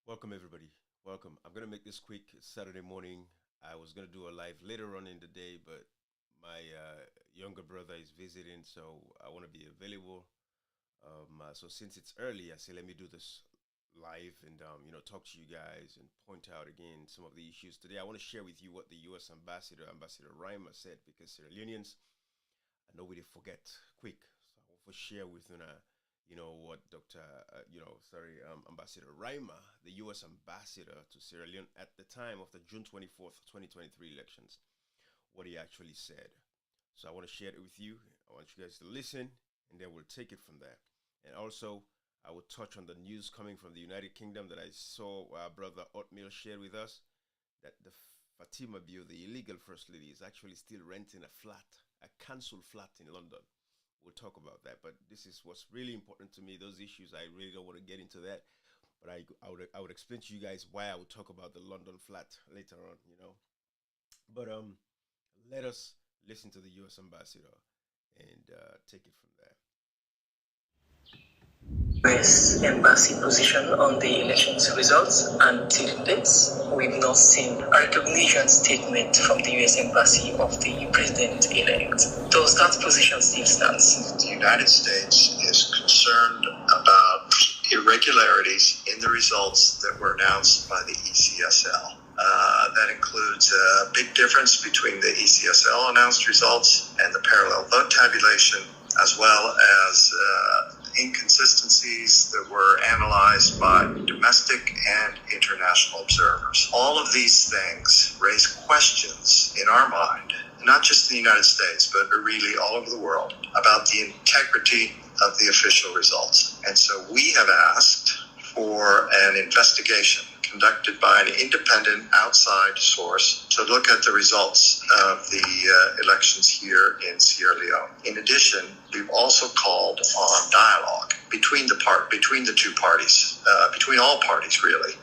Welcome, everybody. Welcome. I'm going to make this quick. It's Saturday morning. I was going to do a live later on in the day, but my younger brother is visiting, so I want to be available. So since it's early, I say let me do this live and talk to you guys and point out again some of the issues today. I want to share with you what the U.S. Ambassador, Ambassador Reimer, said because Sierra Leoneans, I know we did forget quick, so I want to share with what Dr. Ambassador Reimer, the U.S. Ambassador to Sierra Leone at the time of the June 24th, 2023 elections, what he actually said. So I want to share it with you. I want you guys to listen, and then we'll take it from there. And also, I will touch on the news coming from the United Kingdom that I saw our brother Otmil shared with us that the Fatima Bio, the illegal first lady, is actually still renting a flat, a council flat in London. We'll talk about that, but this is what's really important to me. Those issues, I really don't want to get into that, but I would explain to you guys why I would talk about the London flat later on. But let us listen to the U.S. ambassador and take it from there. U.S. Embassy position on the elections results. Until this, we've not seen a recognition statement from the U.S. Embassy of the president-elect. Does that position still stand? The United States is concerned about irregularities in the results that were announced by the ECSL. That includes a big difference between the ECSL announced results and the parallel vote tabulation, as well as inconsistencies that were analyzed by domestic and international observers. All of these things raise questions in our mind, not just in the United States, but really all over the world, about the integrity of the official results. And so we have asked for an investigation conducted by an independent outside source to look at the results of the elections here in Sierra Leone. In addition, we've also called on dialogue between the two parties, between all parties really,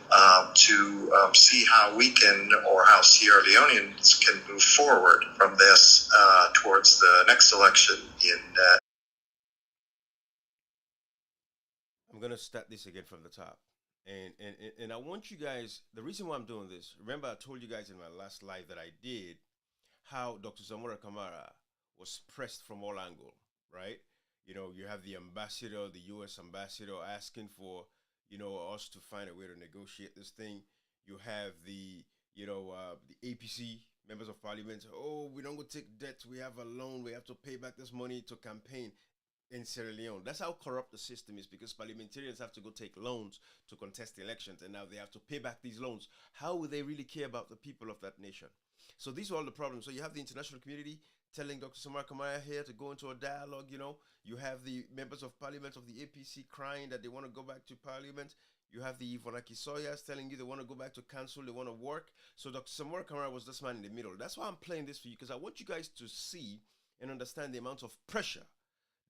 to see how we can, or how Sierra Leoneans can move forward from this towards the next election in. I'm gonna start this again from the top. And I want you guys, the reason why I'm doing this, remember I told you guys in my last live that I did how Dr. Zamora Kamara was pressed from all angles, right? You have the ambassador, the U.S. ambassador asking for, us to find a way to negotiate this thing. You have the APC members of parliament. Oh, we don't go take debt. We have a loan. We have to pay back this money to campaign in Sierra Leone. That's how corrupt the system is because parliamentarians have to go take loans to contest elections and now they have to pay back these loans. How would they really care about the people of that nation? So these are all the problems. So you have the international community telling Dr. Samar Kamaya here to go into a dialogue, You have the members of parliament of the APC crying that they want to go back to parliament. You have the Ivonaki Sawyers telling you they want to go back to council, they want to work. So Dr. Samar Kamara was this man in the middle. That's why I'm playing this for you because I want you guys to see and understand the amount of pressure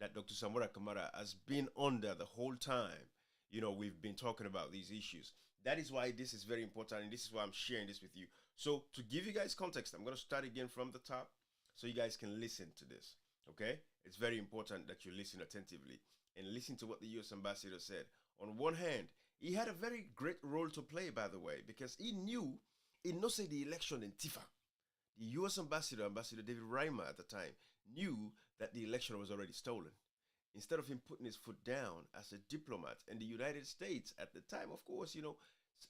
that Dr. Samora Kamara has been under the whole time. We've been talking about these issues. That is why this is very important, and this is why I'm sharing this with you. So to give you guys context, I'm going to start again from the top so you guys can listen to this, okay? It's very important that you listen attentively and listen to what the U.S. ambassador said. On one hand, he had a very great role to play, by the way, because he knows the election in Tifa. The U.S. ambassador, Ambassador David Reimer at the time, knew that the election was already stolen. Instead of him putting his foot down as a diplomat in the United States at the time, of course,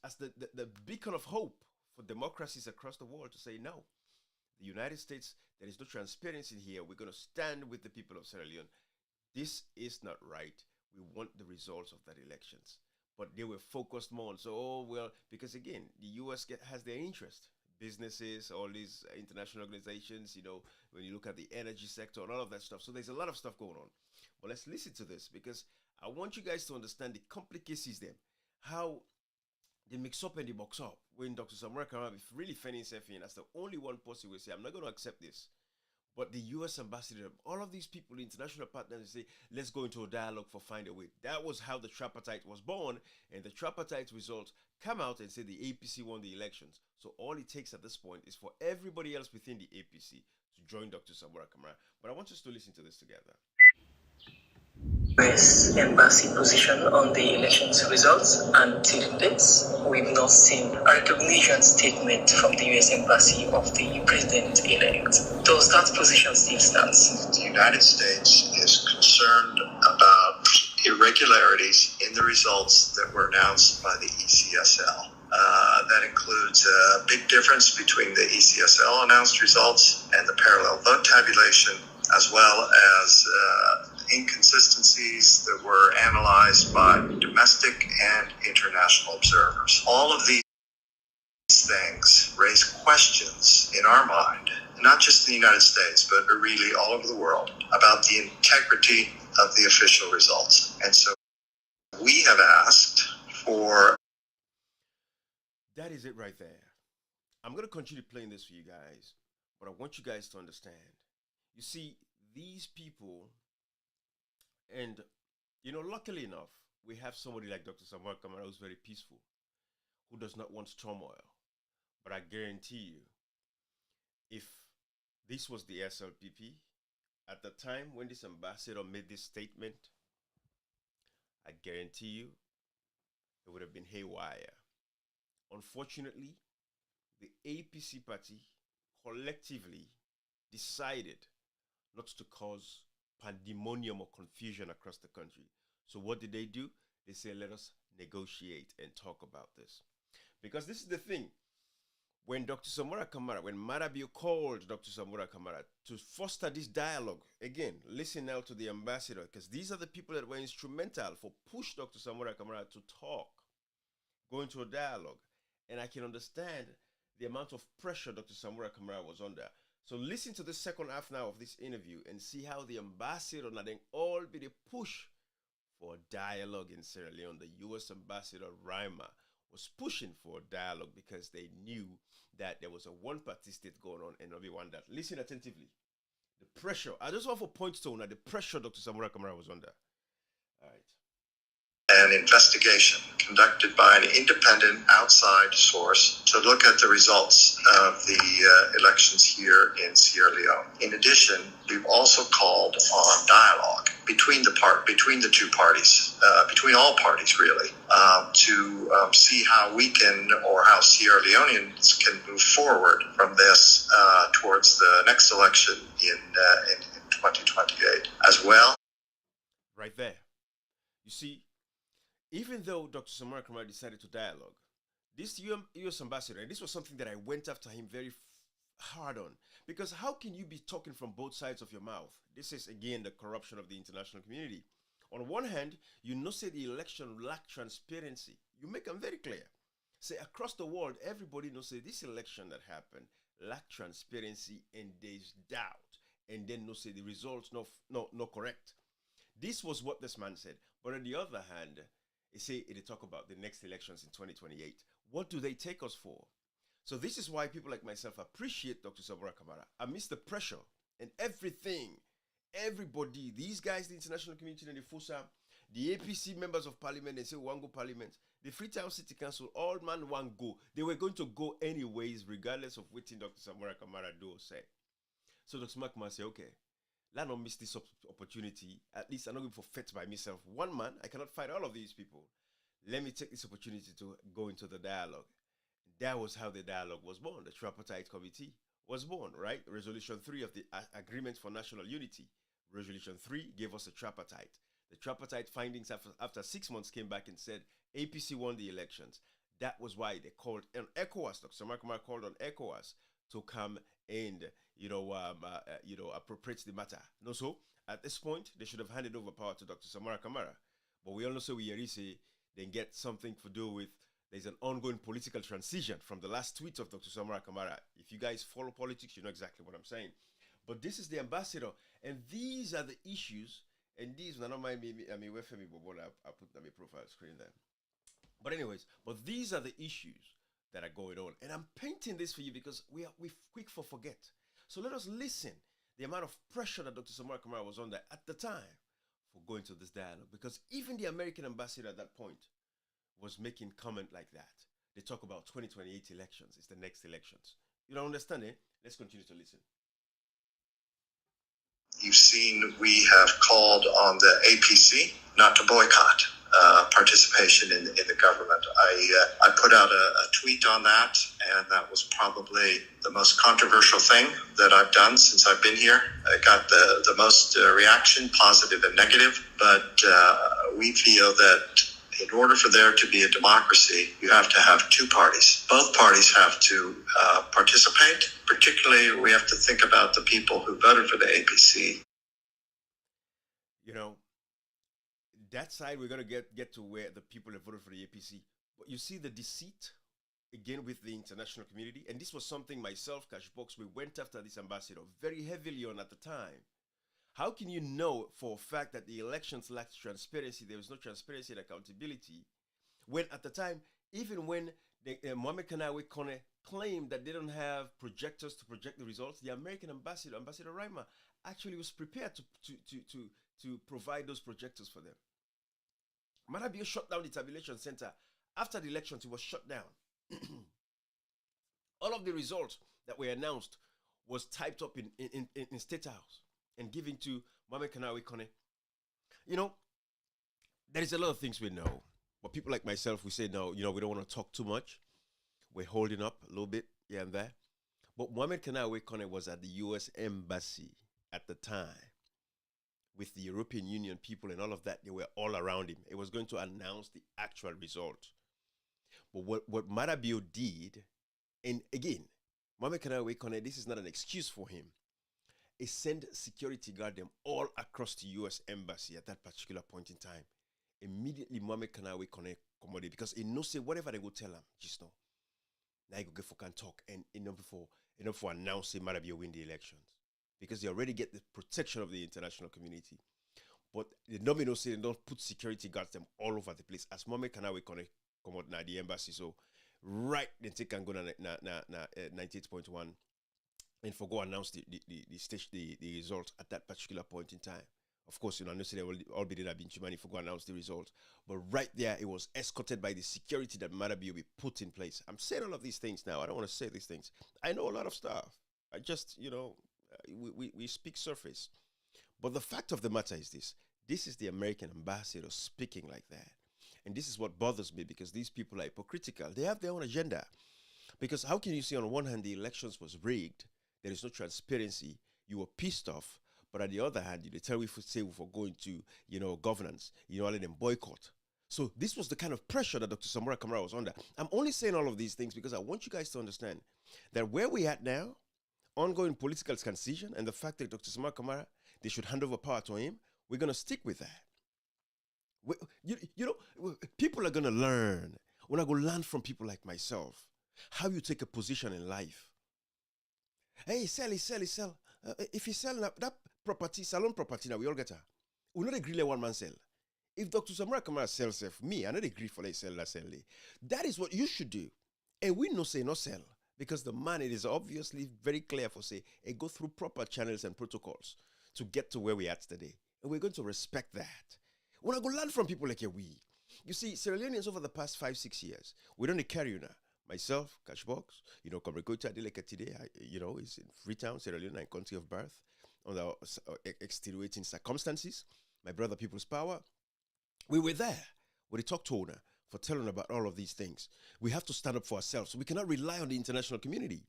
as the beacon of hope for democracies across the world to say, no, the United States, there is no transparency here. We're going to stand with the people of Sierra Leone. This is not right. We want the results of that elections. But they were focused more on, because again, the U.S. has their interest. Businesses, all these international organizations, when you look at the energy sector and all of that stuff. So there's a lot of stuff going on. But let's listen to this because I want you guys to understand the complications then. How they mix up and they box up. When Dr. Samara Karama is really fanning himself in, that's the only one person will say, I'm not going to accept this. But the U.S. ambassador, all of these people, international partners, say, let's go into a dialogue for find a way. That was how the tripartite was born, and the tripartite results come out and say the APC won the elections. So all it takes at this point is for everybody else within the APC to join Dr. Samora Kamara. But I want us to listen to this together. U.S. Embassy position on the elections results, and till dates, we've not seen a recognition statement from the U.S. Embassy of the president-elect. Does that position still stand? The United States is concerned about irregularities in the results that were announced by the ECSL. That includes a big difference between the ECSL announced results and the parallel vote tabulation, as well as inconsistencies that were analyzed by domestic and international observers. All of these things raise questions in our mind, not just in the United States, but really all over the world, about the integrity of the official results. And so we have asked for... That is it right there. I'm going to continue playing this for you guys, but I want you guys to understand. You see, these people, and, you know, luckily enough, we have somebody like Dr. Samuel Kamara who's very peaceful, who does not want turmoil. But I guarantee you, if this was the SLPP, at the time when this ambassador made this statement, I guarantee you, it would have been haywire. Unfortunately, the APC party collectively decided not to cause pandemonium or confusion across the country. So what did they do? They said, let us negotiate and talk about this. Because this is the thing. When Dr. Samora Kamara, when Maada called Dr. Samora Kamara to foster this dialogue, again, listen now to the ambassador, because these are the people that were instrumental for push Dr. Samora Kamara to talk, go into a dialogue. And I can understand the amount of pressure Dr. Samora Kamara was under. So listen to the second half now of this interview and see how the ambassador and then all be the push for a dialogue in Sierra Leone. The U.S. Ambassador Reimer was pushing for a dialogue because they knew that there was a one-party state going on and everyone that. Listen attentively. The pressure. I just want to point to now the pressure Dr. Samora Kamara was under. All right. An investigation conducted by an independent outside source to look at the results of the elections here in Sierra Leone. In addition, we've also called on dialogue between the two parties, between all parties really, to see how we can, or how Sierra Leoneans can move forward from this towards the next election in 2028 as well. Right there. You see, even though Dr. Samora Kamara decided to dialogue, this U.S. Ambassador, and this was something that I went after him very hard on, because how can you be talking from both sides of your mouth? This is, again, the corruption of the international community. On one hand, you know, say the election lacked transparency. You make them very clear. Say, across the world, everybody knows, say, this election that happened lacked transparency and there's doubt. And then, no, say, the results not correct. This was what this man said. But on the other hand, they talk about the next elections in 2028. What do they take us for? So this is why people like myself appreciate Dr. Samora Kamara. Amidst the pressure and everything, everybody, these guys, the international community and the FOSA, the APC members of parliament, they say one go parliament, the Freetown City Council, all man one go. They were going to go anyways, regardless of what Dr. Samora Kamara do or say. So Dr. Samora Kamara say, okay, let not miss this opportunity. At least I'm not going to forfeit by myself. One man, I cannot fight all of these people. Let me take this opportunity to go into the dialogue. That was how the dialogue was born. The Tripartite Committee was born, right? Resolution 3 of the Agreement for National Unity. Resolution 3 gave us a tripartite. The tripartite findings after 6 months came back and said APC won the elections. That was why they called on ECOWAS. Dr. Samora Kamara called on ECOWAS to come and appropriate the matter. No, so at this point they should have handed over power to Dr. Samora Kamara. But we all know so we say then get something to do with there's an ongoing political transition from the last tweet of Dr. Samora Kamara. If you guys follow politics, you know exactly what I'm saying. But this is the ambassador, and these are the issues. And these, I don't mind me. I mean, wait for me, but I'll put my profile screen there. But anyways, these are the issues that are going on, and I'm painting this for you because we're quick for forget. So let us listen the amount of pressure that Dr. Samora Kamara was under at the time for going to this dialogue, because even the American ambassador at that point was making comment like that. They talk about 2028 elections. It's the next elections. You don't understand it? Let's continue to listen. You've seen we have called on the APC not to boycott participation in the government. I put out a tweet on that, and that was probably the most controversial thing that I've done since I've been here. I got the most reaction, positive and negative, but we feel that in order for there to be a democracy, you have to have two parties. Both parties have to participate. Particularly, we have to think about the people who voted for the APC. You know, that side we're going to get to where the people that voted for the APC. But you see the deceit again with the international community. And this was something myself, Cashbox, we went after this ambassador very heavily on at the time. How can you know for a fact that the elections lacked transparency? There was no transparency and accountability. When at the time, even when Mohamed Kanawi Kone claimed that they don't have projectors to project the results, the American ambassador, Ambassador Reimer, actually was prepared to provide those projectors for them. Maada shut down the tabulation center. After the elections, it was shut down. All of the results that were announced was typed up in State House and given to Mohamed Kanawi Kone. You know, there is a lot of things we know. But people like myself, we say, no, we don't want to talk too much. We're holding up a little bit here and there. But Mohamed Kanawi Kone was at the U.S. Embassy at the time with the European Union people and all of that. They were all around him. It was going to announce the actual result. But what Maada did, and again, Mohamed Kanawi Kone, this is not an excuse for him. He sent security guard them all across the U.S. Embassy at that particular point in time. Immediately, Mohamed Kanawi Kone commodity because he knows say whatever they go tell him, just know. Now he go get for can talk and enough for announcing Maada win the elections because they already get the protection of the international community. But the nomino say they don't put security guards them all over the place as Mohamed Kanawi Kone come out now the embassy. So right then take and go na 98.1 and for go announce the result at that particular point in time. Of course, I know they will all be there been Chimani for go announce the result. But right there, it was escorted by the security that Maada will be put in place. I'm saying all of these things now. I don't want to say these things. I know a lot of stuff. I just, we speak surface. But the fact of the matter is this. This is the American ambassador speaking like that. And this is what bothers me because these people are hypocritical. They have their own agenda. Because how can you see on one hand the elections was rigged, there is no transparency, you were pissed off, but on the other hand, they tell we say for going to, governance, let them boycott. So this was the kind of pressure that Dr. Samora Kamara was under. I'm only saying all of these things because I want you guys to understand that where we're at now, ongoing political transition, and the fact that Dr. Samora Kamara, they should hand over power to him, we're going to stick with that. People are going to learn. When I go learn from people like myself, how you take a position in life. Hey, sell. If you sell that property, salon property, now we all get her. We not agree let one man sell. If Dr. Samora Kamara sells me, I not agree for like sell. That is what you should do. And we no say no sell. Because the man, it is obviously very clear for say, it go through proper channels and protocols to get to where we're at today. And we're going to respect that. When I go learn from people like we, you see, Sierra Leoneans over the past 5-6 years, we don't carry you now. Myself, Cashbox, Komrekoita Adeleke today, is in Freetown, Sierra Leone, and country of birth, under extenuating circumstances. My brother, People's Power, we were there with the talk to owner for telling about all of these things. We have to stand up for ourselves. We cannot rely on the international community.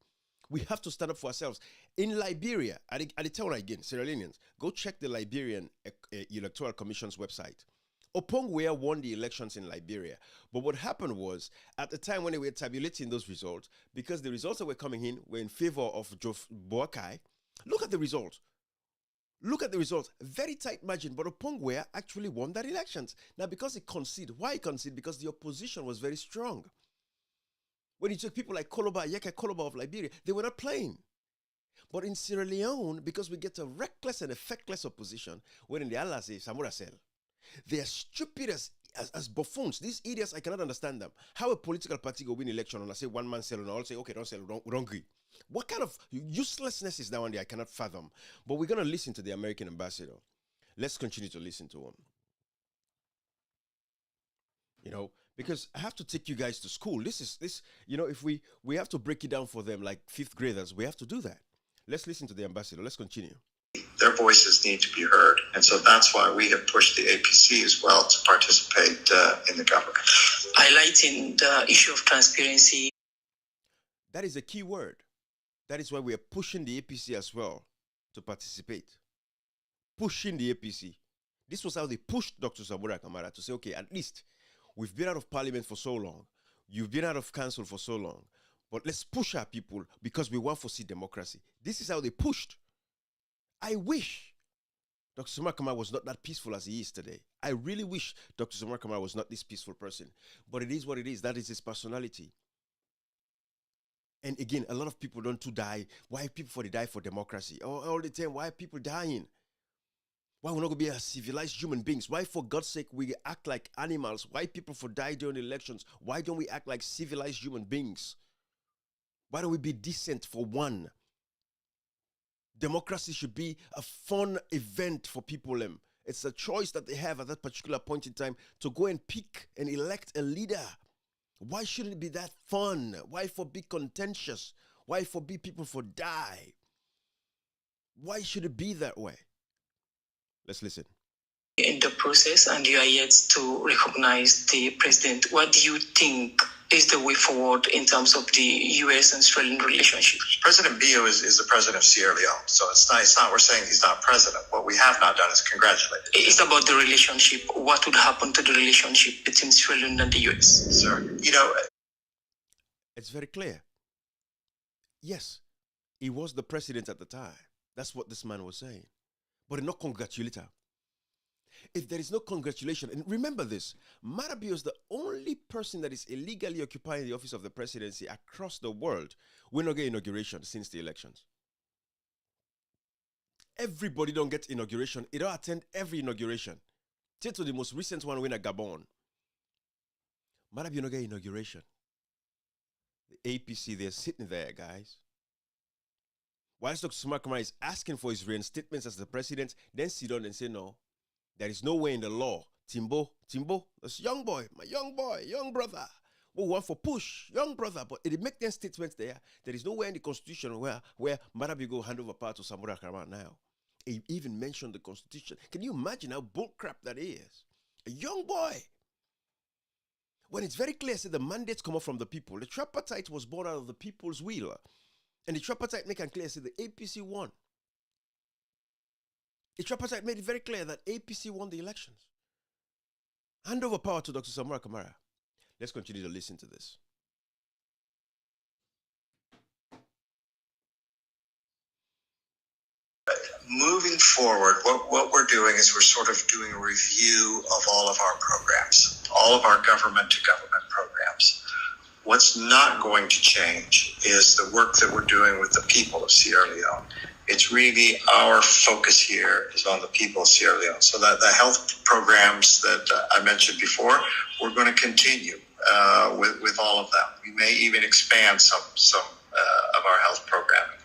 We have to stand up for ourselves. In Liberia, I tell again, Sierra Leoneans, go check the Liberian Electoral Commission's website. Opongwea won the elections in Liberia. But what happened was, at the time when they were tabulating those results, because the results that were coming in were in favor of Boakai, look at the results. Look at the results. Very tight margin, but Opongwea actually won that elections. Now, because he conceded. Why he conceded? Because the opposition was very strong. When you took people like Yeke Koloba of Liberia, they were not playing. But in Sierra Leone, because we get a reckless and effectless opposition, when in the Allah say, Samura sell. They are stupid as buffoons. These idiots, I cannot understand them. How a political party go win election and I say one man sell and I'll say, okay, don't sell, we don't agree. What kind of uselessness is that one day I cannot fathom? But we're going to listen to the American ambassador. Let's continue to listen to him. Because I have to take you guys to school. If we have to break it down for them like 5th graders, we have to do that. Let's listen to the ambassador. Let's continue. Their voices need to be heard. And so that's why we have pushed the APC as well to participate in the government. Highlighting the issue of transparency. That is a key word. That is why we are pushing the APC as well to participate. Pushing the APC. This was how they pushed Dr. Samura Kamara to say, okay, at least we've been out of parliament for so long. You've been out of council for so long. But let's push our people because we want to see democracy. This is how they pushed. I wish Dr. Samura Kamara was not that peaceful as he is today. I really wish Dr. Samura Kamara was not this peaceful person. But it is what it is. That is his personality. And again, a lot of people don't die. Why people die for democracy? All the time, why are people dying? Why we're not going to be as civilized human beings? Why, for God's sake, we act like animals? Why people die during elections? Why don't we act like civilized human beings? Why don't we be decent for one? Democracy should be a fun event for people. It's a choice that they have at that particular point in time to go and pick and elect a leader. Why shouldn't it be that fun? Why for be contentious? Why for be people for die? Why should it be that way? Let's listen. In the process, and you are yet to recognize the president. What do you think is the way forward in terms of the U.S. and Australian relationship? President Bio is the president of Sierra Leone, so it's not we're saying he's not president. What we have not done is congratulate him. It's about the relationship. What would happen to the relationship between Sierra Leone and the U.S.? Sir, it's very clear. Yes, he was the president at the time. That's what this man was saying. But not congratulate her. If there is no congratulation, and remember this, Maada is the only person that is illegally occupying the office of the presidency across the world. We not get inauguration since the elections. Everybody don't get inauguration. They don't attend every inauguration. Take to the most recent one in Gabon. Maada not get inauguration. The APC, they're sitting there, guys. Whilst Dr. Samura Kamara is asking for his reinstatement as the president, then sit down and say, no, there is no way in the law. Timbo, that's young boy, my young brother. We want for push, young brother. But it make them statements there. There is no way in the constitution where Maada go hand over power to Samura Kamara now. He even mentioned the constitution. Can you imagine how bullcrap that is? A young boy. When it's very clear, say the mandates come up from the people. The tripartite was born out of the people's will. And the tripartite make it clear, say the APC won. The tripartite made it very clear that APC won the elections. Hand over power to Dr. Samura Kamara. Let's continue to listen to this. Moving forward, what we're doing is we're sort of doing a review of all of our programs, all of our government-to-government programs. What's not going to change is the work that we're doing with the people of Sierra Leone. It's really our focus here is on the people of Sierra Leone. So that the health programs that I mentioned before, we're going to continue with all of them. We may even expand some of our health programming.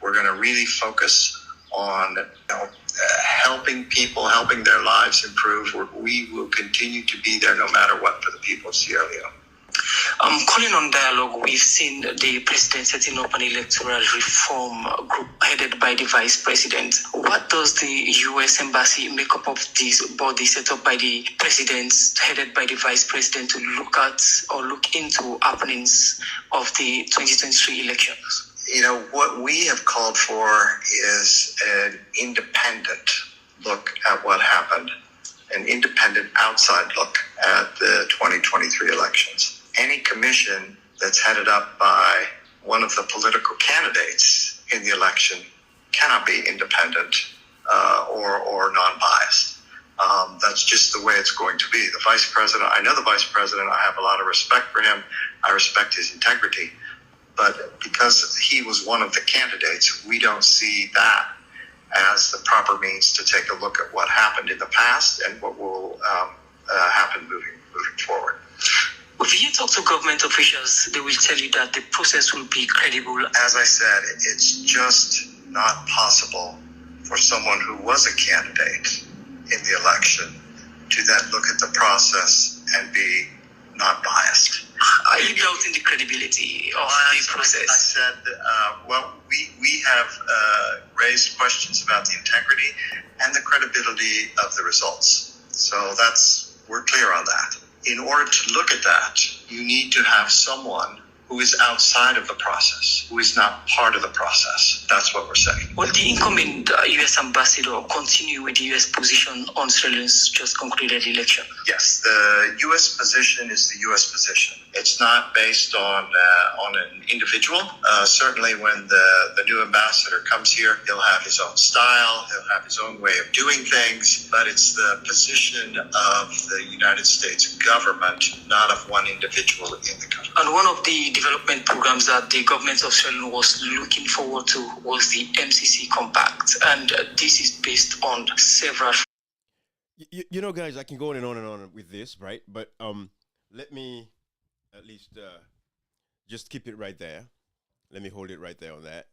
We're going to really focus on helping people, helping their lives improve. We will continue to be there no matter what for the people of Sierra Leone. Calling on dialogue, we've seen the president setting up an electoral reform group headed by the vice president. What does the U.S. Embassy make up of this body set up by the president, headed by the vice president, to look at or look into happenings of the 2023 elections? What we have called for is an independent look at what happened, an independent outside look at the 2023 elections. Any commission that's headed up by one of the political candidates in the election cannot be independent or non-biased. That's just the way it's going to be. The vice president, I know the vice president, I have a lot of respect for him. I respect his integrity. But because he was one of the candidates, we don't see that as the proper means to take a look at what happened in the past and what will happen moving forward. If you talk to government officials, they will tell you that the process will be credible. As I said, it's just not possible for someone who was a candidate in the election to then look at the process and be not biased. Are you doubting the credibility of the process? I said, well, we have raised questions about the integrity and the credibility of the results. So we're clear on that. In order to look at that, you need to have someone who is outside of the process, who is not part of the process. That's what we're saying. Will the incumbent U.S. Ambassador continue with the U.S. position on Sri Lanka's just concluded election? Yes, the U.S. position is the U.S. position. It's not based on an individual. Certainly when the new ambassador comes here, he'll have his own style, he'll have his own way of doing things, but it's the position of the United States government, not of one individual in the country. And one of the development programs that the government of Sri Lanka was looking forward to was the MCC Compact, and this is based on several. You know, guys, I can go on and on with this, right? But let me at least just keep it right there. Let me hold it right there on that.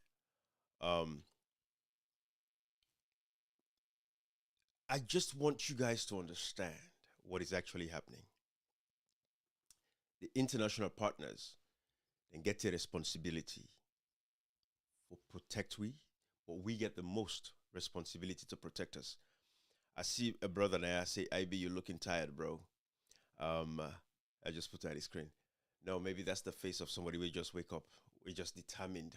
I just want you guys to understand what is actually happening. The international partners then get a responsibility for protect we, but we get the most responsibility to protect us. I see a brother there. I say, IB, you're looking tired, bro. I just put that on the screen. No, maybe that's the face of somebody. We just wake up. We're just determined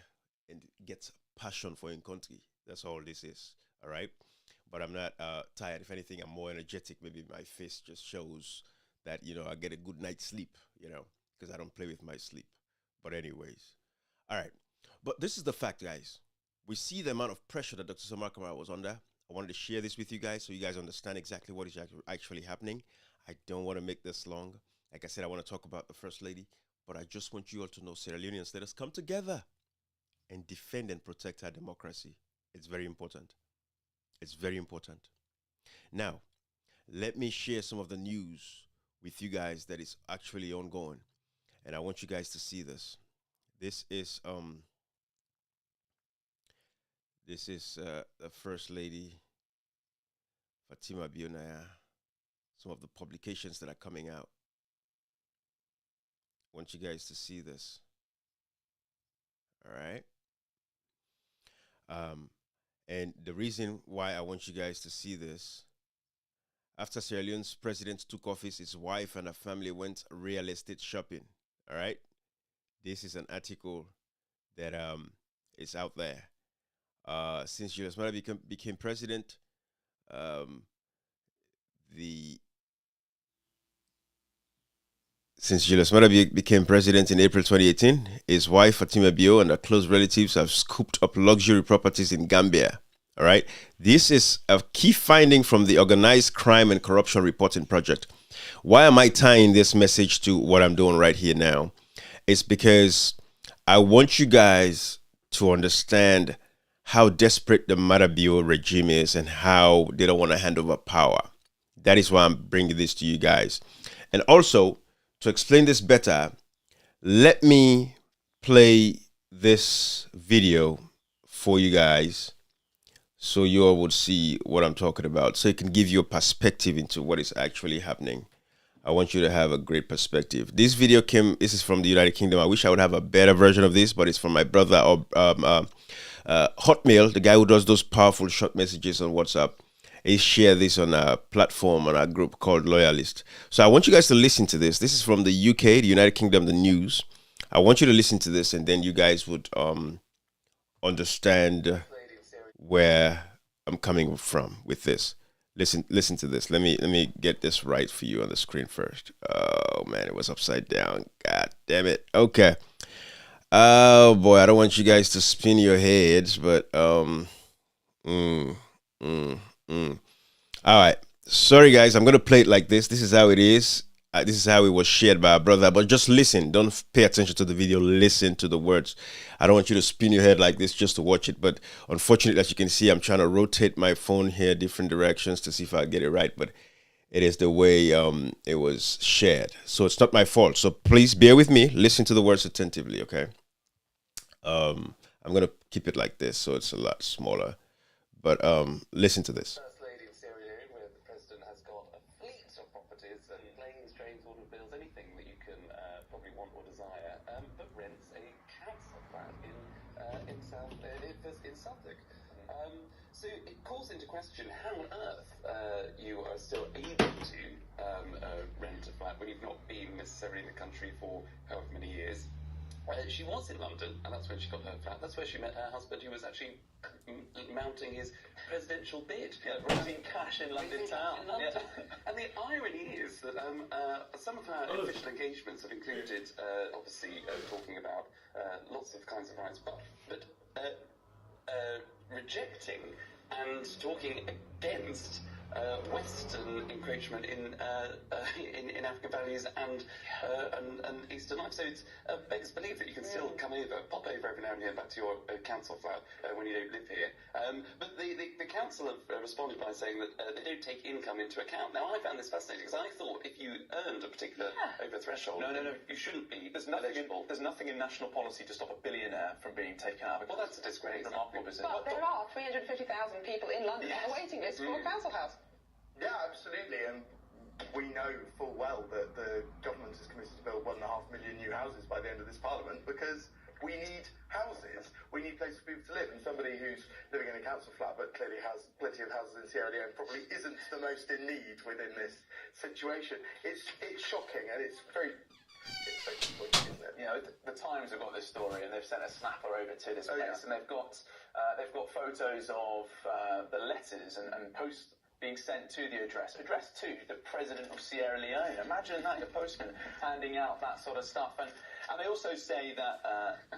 and get passion for your country. That's all this is. All right. But I'm not tired. If anything, I'm more energetic. Maybe my face just shows that, I get a good night's sleep, because I don't play with my sleep. But anyways. All right. But this is the fact, guys. We see the amount of pressure that Dr. Samar Kamara was under. I wanted to share this with you guys so you guys understand exactly what is actually happening. I don't want to make this long. Like I said, I want to talk about the First Lady, but I just want you all to know, Sierra Leoneans, let us come together and defend and protect our democracy. It's very important. It's very important. Now, let me share some of the news with you guys that is actually ongoing, and I want you guys to see this. This is the First Lady, Fatima Bionaya, some of the publications that are coming out. I want you guys to see this. All right. And the reason why I want you guys to see this, after Sierra Leone's president took office, his wife and her family went real estate shopping. All right. This is an article that is out there. Since Julius Maada became president, Since Julius Maada became president in April 2018, his wife Fatima Bio and her close relatives have scooped up luxury properties in Gambia. All right. This is a key finding from the Organized Crime and Corruption Reporting Project. Why am I tying this message to what I'm doing right here now? It's because I want you guys to understand how desperate the Maada Bio regime is and how they don't want to hand over power. That is why I'm bringing this to you guys. And also, to explain this better, let me play this video for you guys so you all would see what I'm talking about, so it can give you a perspective into what is actually happening. I want you to have a great perspective. This video this is from the United Kingdom. I wish I would have a better version of this, but it's from my brother, Hotmail, the guy who does those powerful short messages on WhatsApp. He shared this on a platform on our group called Loyalist. So I want you guys to listen to this. This is from the UK, the United Kingdom, the news. I want you to listen to this, and then you guys would understand where I'm coming from with this. Listen to this. Let me get this right for you on the screen first. Oh man, it was upside down. God damn it. Okay. Oh boy, I don't want you guys to spin your heads, but All right. Sorry, guys. I'm going to play it like this. This is how it is. This is how it was shared by our brother. But just listen. Don't pay attention to the video. Listen to the words. I don't want you to spin your head like this just to watch it. But unfortunately, as you can see, I'm trying to rotate my phone here different directions to see if I get it right. But it is the way it was shared. So it's not my fault. So please bear with me. Listen to the words attentively, okay? I'm going to keep it like this so it's a lot smaller. But listen to this. First Lady of Sierra Leone, where the president has got a fleet of properties and planes, trains, automobiles, anything that you can probably want or desire, but rents a council flat in Suffolk. So it calls into question how on earth you are still able to rent a flat when you've not been necessarily in the country for however many years. She was in London, and that's when she got her flat. That's where she met her husband, who was actually mounting his presidential bid. Raising cash in London town. Yeah. And the irony is that some of her official engagements have included, obviously, talking about lots of kinds of rights, but rejecting and talking against Western encroachment in African values and Eastern life. So it begs belief that you can still pop over every now and again back to your council flat when you don't live here. But the council have responded by saying that they don't take income into account. Now, I found this fascinating because I thought if you earned a particular over threshold, No. you shouldn't be There's nothing in national policy to stop a billionaire from being taken out of a Well, that's a disgrace. remarkable business. But there are 350,000 people in London on a waiting list for a council house. Yeah, absolutely. And we know full well that the government is committed to build 1.5 million new houses by the end of this parliament because we need houses. We need places for people to live. And somebody who's living in a council flat but clearly has plenty of houses in Sierra Leone probably isn't the most in need within this situation. It's shocking and it's so disappointing, isn't it? You know, the Times have got this story, and they've sent a snapper over to this place, yeah. and they've got photos of the letters and posts being sent to the address to the President of Sierra Leone. Imagine that, your postman handing out that sort of stuff. And they also say that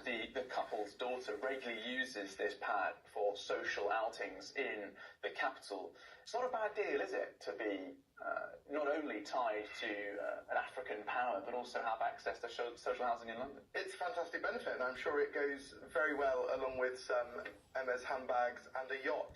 the couple's daughter regularly uses this pad for social outings in the capital. It's not a bad deal, is it, to be not only tied to an African power, but also have access to social housing in London? It's a fantastic benefit, and I'm sure it goes very well along with some Emma's handbags and a yacht.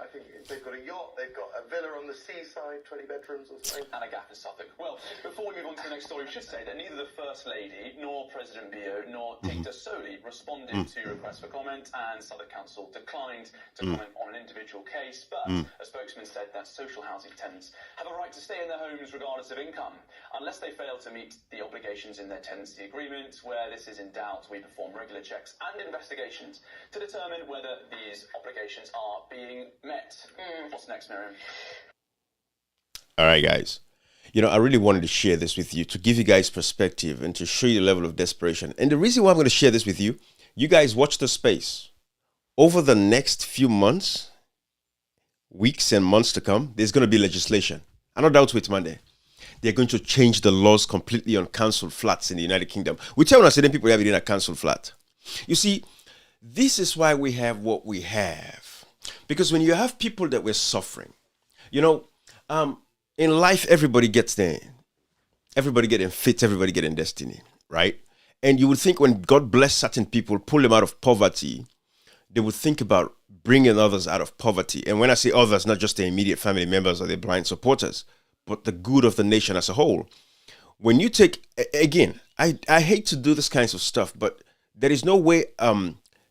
I think they've got a yacht, they've got a villa on the seaside, 20 bedrooms or something. And a gaff in Suffolk. Well, before we move on to the next story, we should say that neither the First Lady, nor President Bio, nor Dicta Soli responded to requests for comment, and Southwark Council declined to comment on an individual case. But a spokesman said that social housing tenants have a right to stay in their homes regardless of income, unless they fail to meet the obligations in their tenancy agreement. Where this is in doubt, we perform regular checks and investigations to determine whether these obligations are being met. What's next, Miriam? All right, guys. You know, I really wanted to share this with you to give you guys perspective and to show you the level of desperation. And the reason why I'm going to share this with you, you guys watch the space. Over the next few months, weeks and months to come, there's going to be legislation. I no doubt with Monday. They're going to change the laws completely on council flats in the United Kingdom. We tell us that people have it in a council flat. You see, this is why we have what we have. Because when you have people that were suffering, you know, in life, everybody gets there. Everybody getting fit, everybody getting destiny, right? And you would think when God bless certain people, pull them out of poverty, they would think about bringing others out of poverty. And when I say others, not just the immediate family members or the blind supporters, but the good of the nation as a whole. When you take, again, I hate to do this kinds of stuff, but there is no way,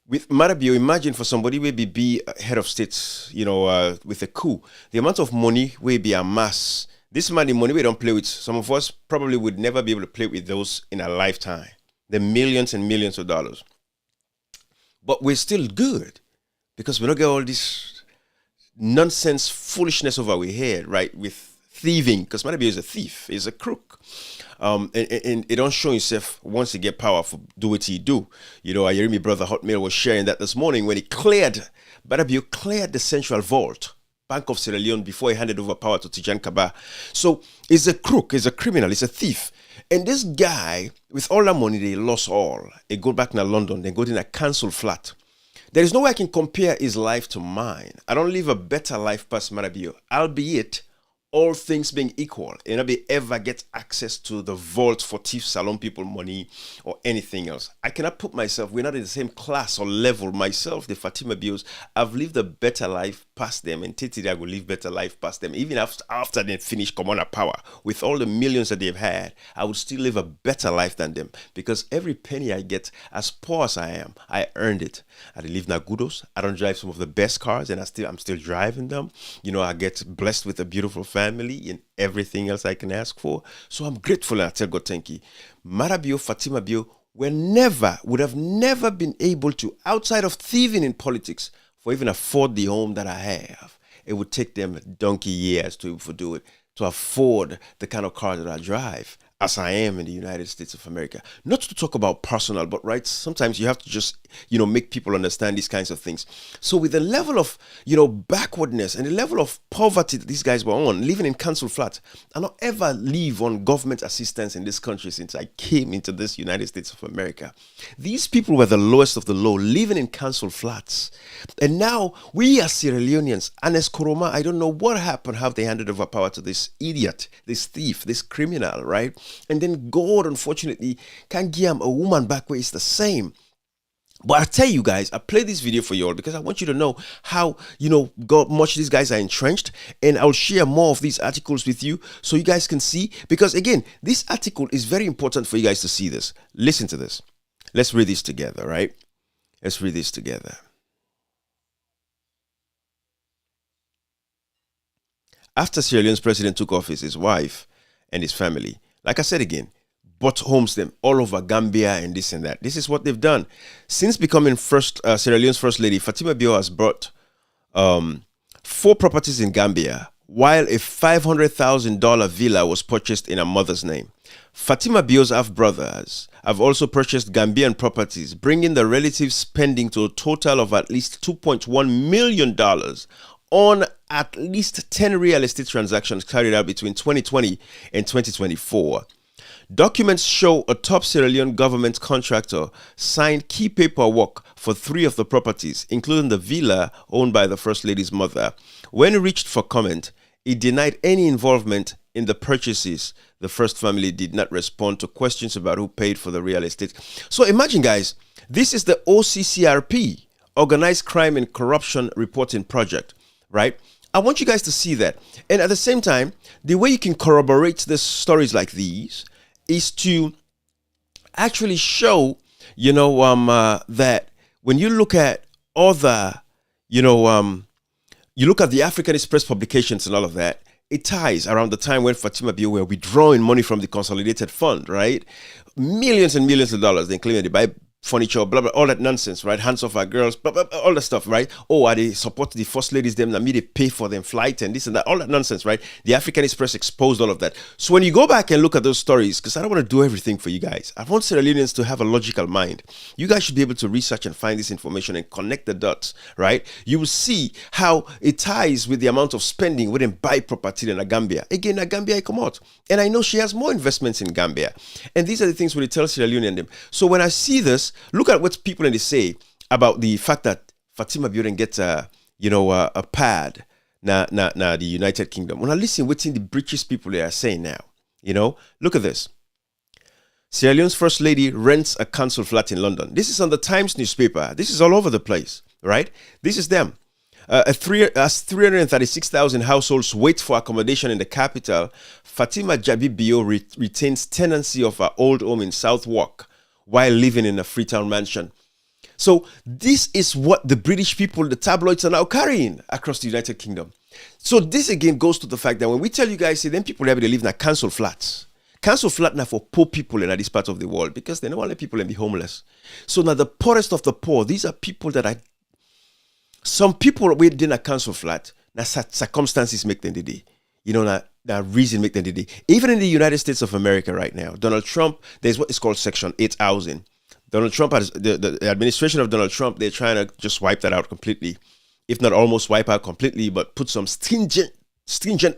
with Maada, imagine for somebody who be head of states, you know, with a coup, the amount of money will be amassed. This money we don't play with. Some of us probably would never be able to play with those in a lifetime. The millions and millions of dollars. But we're still good because we don't get all this nonsense foolishness over our head, right? With thieving, because Maada is a thief, is a crook. And it don't show himself once he get powerful, do what he do. You know, I hear my brother Hotmail was sharing that this morning when he cleared, Maada cleared the central vault, Bank of Sierra Leone, before he handed over power to Tijan Kaba. So he's a crook, he's a criminal, he's a thief. And this guy, with all that money, they lost all. They go back to London, they go in a council flat. There is no way I can compare his life to mine. I don't live a better life past Maada, albeit all things being equal, and nobody ever gets access to the vault for thief salon people money or anything else. I cannot put myself, we're not in the same class or level. Myself, the Fatima Bios, I've lived a better life past them, and Titi I will live better life past them. Even after they finish Commander Power, with all the millions that they've had, I would still live a better life than them, because every penny I get, as poor as I am, I earned it. I live in Agudos. I don't drive some of the best cars, and I'm still driving them. You know, I get blessed with a beautiful family. family, and everything else I can ask for. So I'm grateful, and I tell God thank you. Maada Bio, Fatima Bio would have never been able to, outside of thieving in politics, for even afford the home that I have. It would take them donkey years to do it, to afford the kind of car that I drive, as I am in the United States of America. Not to talk about personal, but right, sometimes you have to just, make people understand these kinds of things. So with the level of, backwardness and the level of poverty that these guys were on, living in council flats, I not ever live on government assistance in this country since I came into this United States of America. These people were the lowest of the low, living in council flats. And now we are Sierra Leoneans, and as Koroma, I don't know what happened, how they handed over power to this idiot, this thief, this criminal, right? And then God, unfortunately, can't give a woman back where it's the same. But I tell you guys, I play this video for you all because I want you to know how, God, much these guys are entrenched. And I'll share more of these articles with you so you guys can see. Because again, this article is very important for you guys to see this. Listen to this. Let's read this together, right? Let's read this together. After Sierra Leone's president took office, his wife and his family, like I said again, bought homes them all over Gambia and this and that. This is what they've done. Since becoming Sierra Leone's first lady, Fatima Bio has bought 4 properties in Gambia, while a $500,000 villa was purchased in her mother's name. Fatima Bio's half-brothers have also purchased Gambian properties, bringing the relative spending to a total of at least $2.1 million on at least 10 real estate transactions carried out between 2020 and 2024. Documents show a top Sierra Leone government contractor signed key paperwork for 3 of the properties, including the villa owned by the First Lady's mother. When reached for comment, he denied any involvement in the purchases. The First family did not respond to questions about who paid for the real estate. So imagine, guys, this is the OCCRP, Organized Crime and Corruption Reporting Project, right? I want you guys to see that. And at the same time, the way you can corroborate the stories like these is to actually show, that when you look at other, you look at the African Express publications and all of that, it ties around the time when Fatima Bio were withdrawing money from the consolidated fund, right? Millions and millions of dollars, they claim they buy furniture, blah, blah, all that nonsense, right? Hands off our girls, blah, blah, blah, all that stuff, right? Oh, are they support the first ladies, them, that me, they pay for them flight and this and that, all that nonsense, right? The African Express exposed all of that. So when you go back and look at those stories, because I don't want to do everything for you guys, I want Sierra Leoneans to have a logical mind. You guys should be able to research and find this information and connect the dots, right? You will see how it ties with the amount of spending we didn't buy property in Gambia. Again, Gambia, I come out. And I know she has more investments in Gambia. And these are the things we tell Sierra Leone and them. So when I see this, look at what people say about the fact that Fatima Bio gets a pad na the United Kingdom. When I listen what's in the British people they are saying now, look at this. Sierra Leone's first lady rents a council flat in London. This is on the Times newspaper. This is all over the place, right? This is them. As 336,000 households wait for accommodation in the capital, Fatima Jabi Bio retains tenancy of her old home in Southwark while living in a Freetown mansion. So this is what the British people, the tabloids, are now carrying across the United Kingdom. So this again goes to the fact that when we tell you guys, see, then people are able to live in a council flats. Council flat now for poor people in this part of the world because they don't want to let people be homeless. So now the poorest of the poor, these are people that are, some people within a council flat, now circumstances make them the day. That reason make them the day. Even in the United States of America right now, Donald Trump, there's what is called Section 8 housing. Donald Trump has, the administration of Donald Trump, they're trying to just wipe that out completely. If not almost wipe out completely, but put some stringent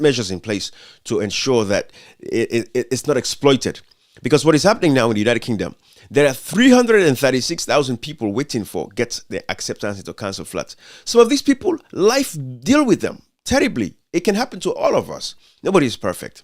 measures in place to ensure that it's not exploited. Because what is happening now in the United Kingdom, there are 336,000 people waiting for get their acceptance into council flats. Some of these people, life deal with them terribly. It can happen to all of us. Nobody is perfect.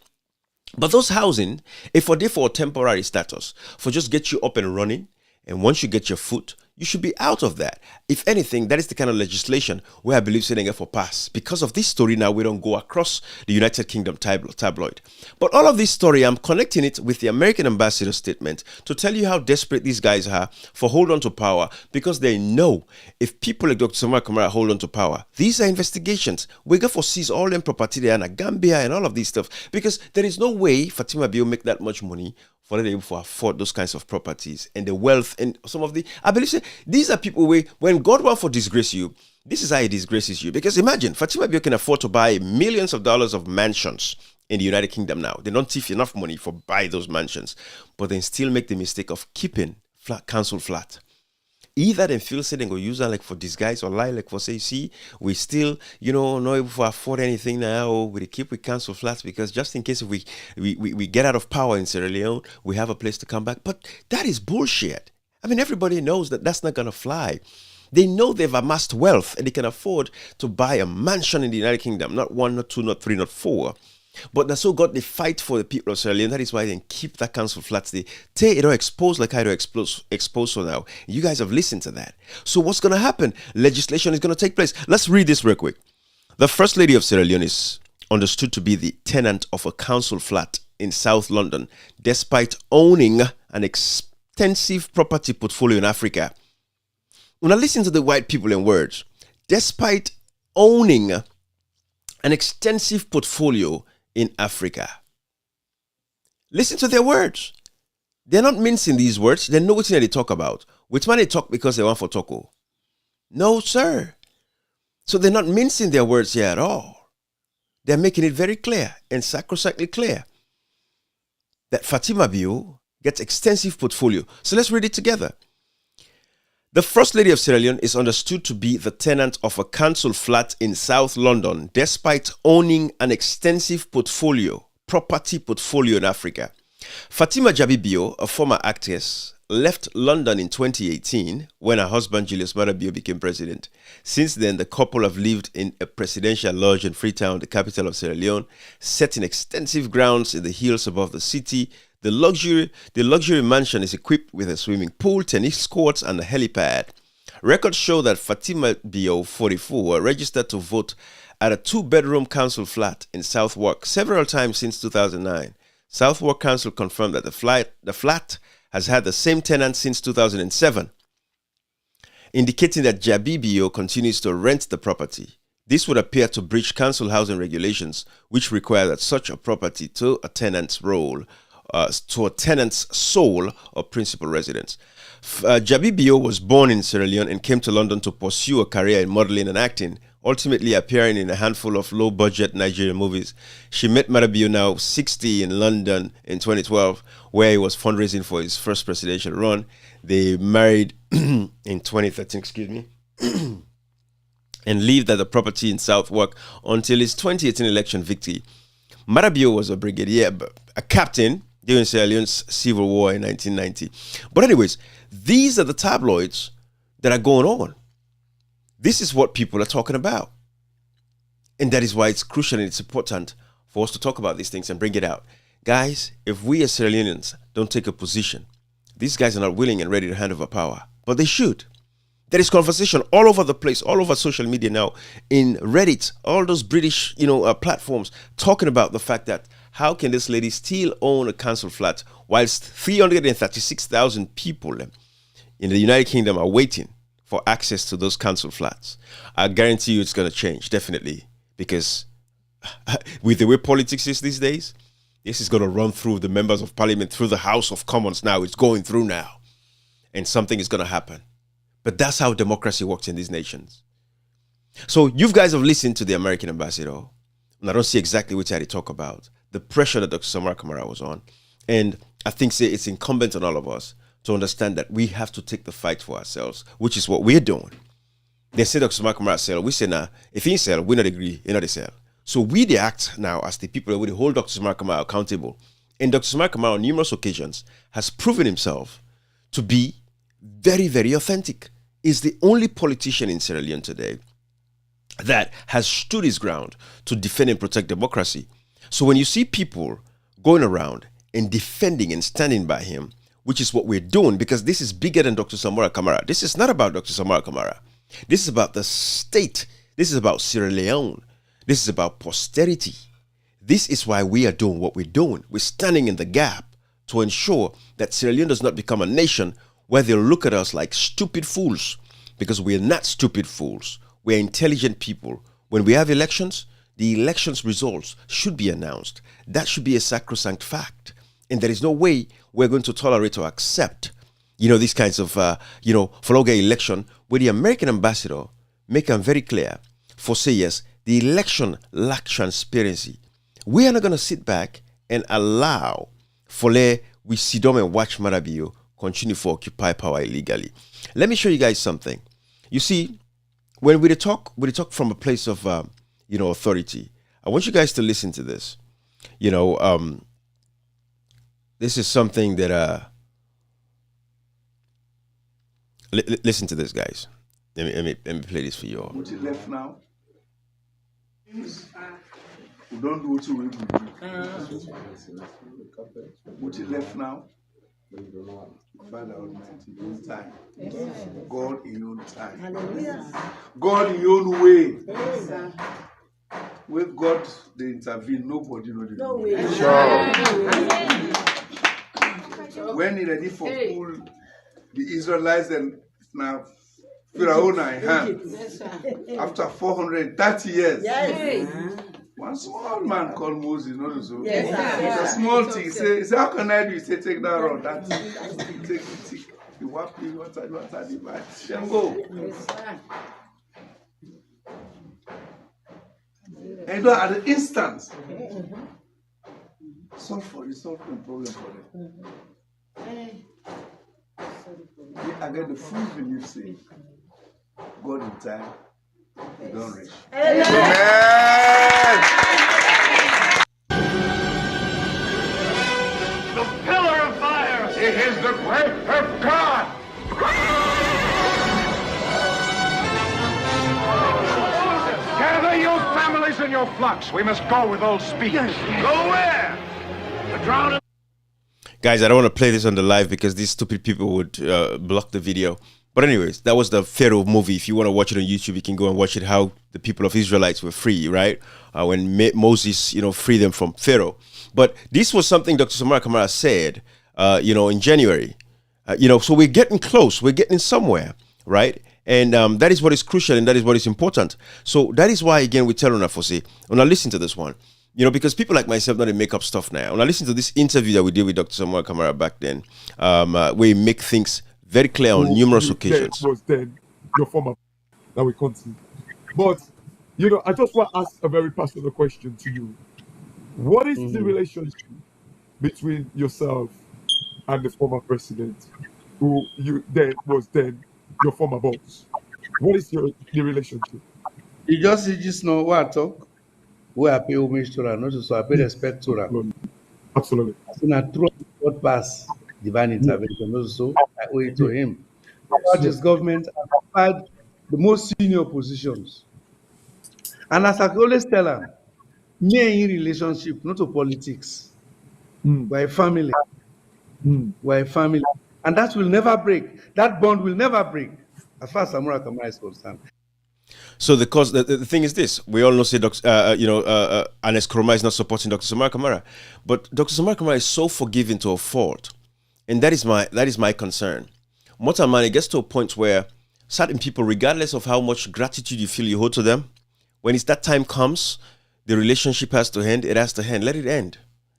But those housing, if for temporary status, for just get you up and running, and once you get your foot, you should be out of that. If anything, that is the kind of legislation where I believe Senegal for pass. Because of this story now, we don't go across the United Kingdom tabloid. But all of this story, I'm connecting it with the American ambassador statement to tell you how desperate these guys are for hold on to power, because they know if people like Dr. Samara Kamara hold on to power, these are investigations. We're going to seize all them property there in Gambia and all of these stuff, because there is no way Fatima Bio make that much money for them able to afford those kinds of properties and the wealth and some of the, I believe these are people where when God wants to disgrace you, this is how he disgraces you. Because imagine Fatima Bio can afford to buy millions of dollars of mansions in the United Kingdom now. They don't thief enough money for buy those mansions, but then still make the mistake of keeping council flat. Either they feel say they go use that like for disguise or lie like for say, see, we still, not able to afford anything now. We keep with council flats because just in case if we get out of power in Sierra Leone, we have a place to come back. But that is bullshit. I mean, everybody knows that that's not going to fly. They know they've amassed wealth and they can afford to buy a mansion in the United Kingdom. Not one, not two, not three, not four. But that's so God, they fight for the people of Sierra Leone. That is why they keep that council flats. They don't expose like I don't expose so now. You guys have listened to that. So what's going to happen? Legislation is going to take place. Let's read this real quick. The First Lady of Sierra Leone is understood to be the tenant of a council flat in South London, despite owning an extensive property portfolio in Africa. When I listen to the white people in words, despite owning an extensive portfolio in Africa. Listen to their words. They're not mincing these words. They know what they talk about. Which man they talk because they want for Toko? No, sir. So they're not mincing their words here at all. They're making it very clear and sacrosanctly clear that Fatima Bio gets extensive portfolio. So let's read it together. The First Lady of Sierra Leone is understood to be the tenant of a council flat in South London, despite owning an extensive property portfolio in Africa. Fatima Jabi Bio, a former actress, left London in 2018 when her husband Julius Maada Bio became president. Since then, the couple have lived in a presidential lodge in Freetown, the capital of Sierra Leone, set in extensive grounds in the hills above the city. The luxury mansion is equipped with a swimming pool, tennis courts, and a helipad. Records show that Fatima Bio, 44, registered to vote at a 2-bedroom council flat in Southwark several times since 2009. Southwark Council confirmed that the flat has had the same tenant since 2007, indicating that Jabi Bio continues to rent the property. This would appear to breach council housing regulations, which require that such a property to a tenant's sole or principal residence. Jabi Bio was born in Sierra Leone and came to London to pursue a career in modeling and acting, ultimately appearing in a handful of low-budget Nigerian movies. She met Maada Bio, now 60, in London in 2012, where he was fundraising for his first presidential run. They married in 2013, and lived at the property in Southwark until his 2018 election victory. Maada Bio was a brigadier, a captain during Sierra Leone's civil war in 1990. But anyways, these are the tabloids that are going on. This is what people are talking about. And that is why it's crucial and it's important for us to talk about these things and bring it out. Guys, if we as Sierra Leoneans don't take a position, these guys are not willing and ready to hand over power. But they should. There is conversation all over the place, all over social media now, in Reddit, all those British, platforms, talking about the fact that how can this lady still own a council flat whilst 336,000 people in the United Kingdom are waiting for access to those council flats? I guarantee you it's going to change, definitely, because with the way politics is these days, this is going to run through the members of parliament, through the House of Commons now. It's going through now, and something is going to happen. But that's how democracy works in these nations. So you guys have listened to the American ambassador, and I don't see exactly what they talk about, the pressure that Dr. Samara Kamara was on. And I think it's incumbent on all of us to understand that we have to take the fight for ourselves, which is what we're doing. They say Dr. Samara Kamara sell. We say, nah, if he sell, we not agree, he not sell. So we the act now as the people that would hold Dr. Samara Kamara accountable. And Dr. Samara Kamara on numerous occasions has proven himself to be very, very authentic. Is the only politician in Sierra Leone today that has stood his ground to defend and protect democracy. So when you see people going around and defending and standing by him, which is what we're doing, because this is bigger than Dr. Samora Kamara. This is not about Dr. Samora Kamara. This is about the state. This is about Sierra Leone. This is about posterity. This is why we are doing what we're doing. We're standing in the gap to ensure that Sierra Leone does not become a nation where they'll look at us like stupid fools, because we're not stupid fools. We're intelligent people. When we have elections, the elections results should be announced. That should be a sacrosanct fact. And there is no way we're going to tolerate or accept, these kinds of, Fologa election where the American ambassador make them very clear for say yes, the election lacked transparency. We are not going to sit back and allow Fole we sit down and watch Marabio continue to occupy power illegally. Let me show you guys something. You see, when we talk from a place of, authority. I want you guys to listen to this. This is something that, listen to this, guys. Let me play this for you all. What you left now? We don't do what we do. What you left now? Father Almighty, in time. God in your time. God in your own way. With God, they intervene. Nobody knows the way. Sure. When he ready for pull the Israelites and now Pharaoh in hand after 430 years. Yes. One small man called Moses, not so. Yes, it's a small thing. He say, how can I do? He say, take that road. That's it. Take it. You want me, what I do, man. Then go. And at the instant, solve the problem for them. I get the full belief saying, God in time, you don't reach. Amen. The pillar of fire, it is the breath of God. Gather your families and your flocks. We must go with those speakers. Go where? The drowned. Guys, I don't want to play this on the live because these stupid people would block the video. But anyways, that was the Pharaoh movie. If you want to watch it on YouTube, you can go and watch it, how the people of Israelites were free, right? When Moses, freed them from Pharaoh. But this was something Dr. Samora Kamara said, in January. So we're getting close. We're getting somewhere, right? And that is what is crucial and that is what is important. So that is why, again, we tell Unafose, when I listen to this one, because people like myself don't make up stuff now. When I listen to this interview that we did with Dr. Samora Kamara back then, we make things very clear on numerous occasions. Was then your former. Now we continue. But, I just want to ask a very personal question to you. What is the relationship between yourself and the former president, who was then your former boss? What is the relationship? You just know what I talk. Where I pay homage to her, not so I pay respect to her. Absolutely. So I throw God pass divine intervention. Also, I owe it to him. About this government, I've had the most senior positions. And as I always tell her, me in relationship, not to politics. We're a family. We're a family. And that will never break. That bond will never break, as far as Samora Kamara is concerned. So the thing is this: we all know, say, Anes Koroma is not supporting Dr. Samora Kamara, but Dr. Samora Kamara is so forgiving to a fault, and that is my concern. Motamani gets to a point where certain people, regardless of how much gratitude you feel you owe to them, when it's that time comes, the relationship has to end. It has to end. Let it end.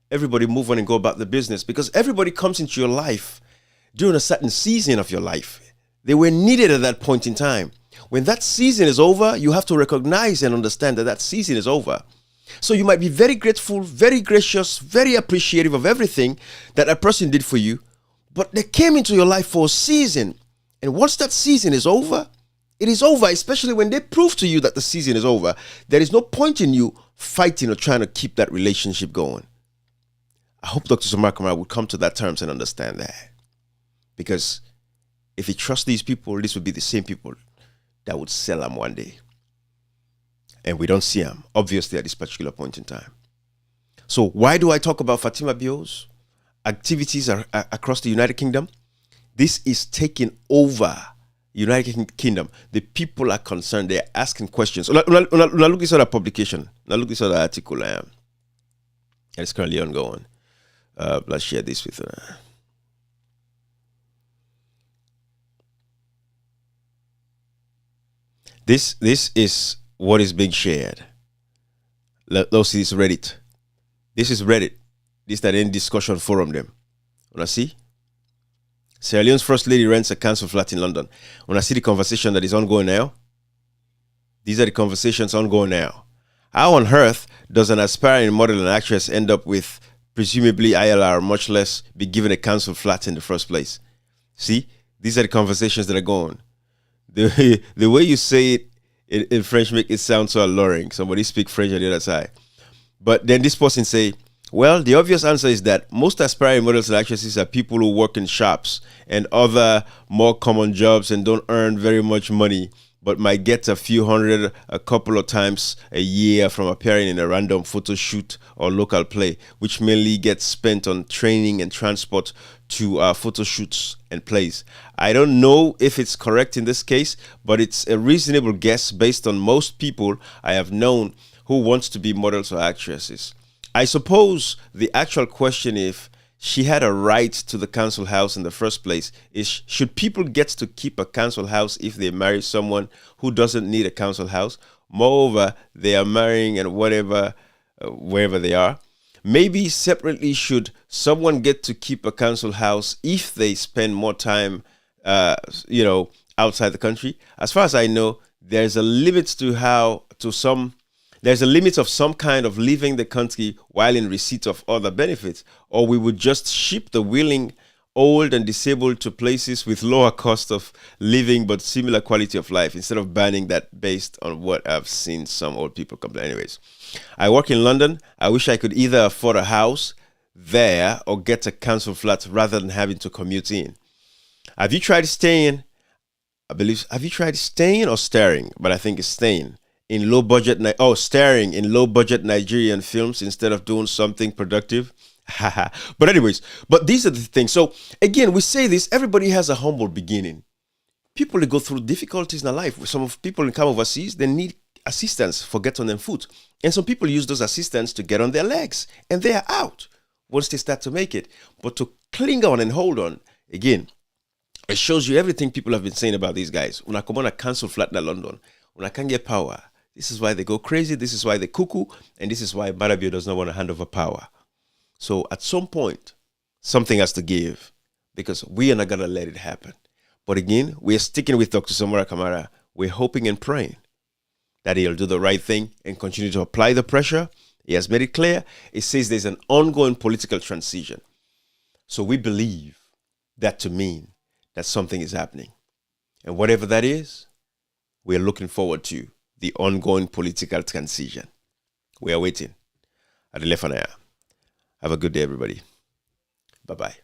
Everybody move on and go about the business, because everybody comes into your life during a certain season of your life. They were needed at that point in time. When that season is over, you have to recognize and understand that season is over. So you might be very grateful, very gracious, very appreciative of everything that a person did for you, but they came into your life for a season. And once that season is over, it is over, especially when they prove to you that the season is over. There is no point in you fighting or trying to keep that relationship going. I hope Dr. Samora Kamara would come to that terms and understand that. Because if he trusts these people, this would be the same people that would sell them one day. And we don't see them, obviously, at this particular point in time. So why do I talk about Fatima Bios? activities are across the United Kingdom. This is taking over United Kingdom. The people are concerned. They're asking questions. Look this other publication. Now look this other article. It's currently ongoing. Let's share this with you. This is what is being shared. Let's see this Reddit. This is Reddit. This is that in discussion forum them. Wanna see? Sierra Leone's First Lady rents a council flat in London. Wanna see the conversation that is ongoing now? These are the conversations ongoing now. How on earth does an aspiring model and actress end up with presumably ILR, much less be given a council flat in the first place? See? These are the conversations that are going. The way you say it in French make it sound so alluring. Somebody speak French on the other side. But then this person say, well, the obvious answer is that most aspiring models and actresses are people who work in shops and other more common jobs and don't earn very much money, but might get a few hundred a couple of times a year from appearing in a random photo shoot or local play, which mainly gets spent on training and transport to photo shoots and plays. I don't know if it's correct in this case, but it's a reasonable guess based on most people I have known who wants to be models or actresses. I suppose the actual question, if she had a right to the council house in the first place, is should people get to keep a council house if they marry someone who doesn't need a council house? Moreover, they are marrying and whatever, wherever they are. Maybe separately, should someone get to keep a council house if they spend more time, outside the country? As far as I know, there's a limit there's a limit of some kind of leaving the country while in receipt of other benefits, or we would just ship the willing, old and disabled to places with lower cost of living but similar quality of life, instead of banning that based on what I've seen some old people complain. Anyways, I work in London. I wish I could either afford a house there or get a council flat rather than having to commute in. Have you tried staying? Have you tried staying or staring? But I think it's staying in low budget. Staring in low budget Nigerian films instead of doing something productive. But anyways, these are the things. So again, we say this, everybody has a humble beginning. People that go through difficulties in their life. Some of people come overseas, they need assistance for getting on their foot. And some people use those assistance to get on their legs. And they are out once they start to make it. But to cling on and hold on, again, it shows you everything people have been saying about these guys. When I come on a council flat in London, when I can't get power, this is why they go crazy, this is why they cuckoo, and this is why Maada does not want to hand over power. So at some point, something has to give, because we are not going to let it happen. But again, we are sticking with Dr. Samora Kamara. We're hoping and praying that he'll do the right thing and continue to apply the pressure. He has made it clear. It says there's an ongoing political transition. So we believe that to mean that something is happening. And whatever that is, we're looking forward to the ongoing political transition. We are waiting at the left. Have a good day, everybody. Bye-bye.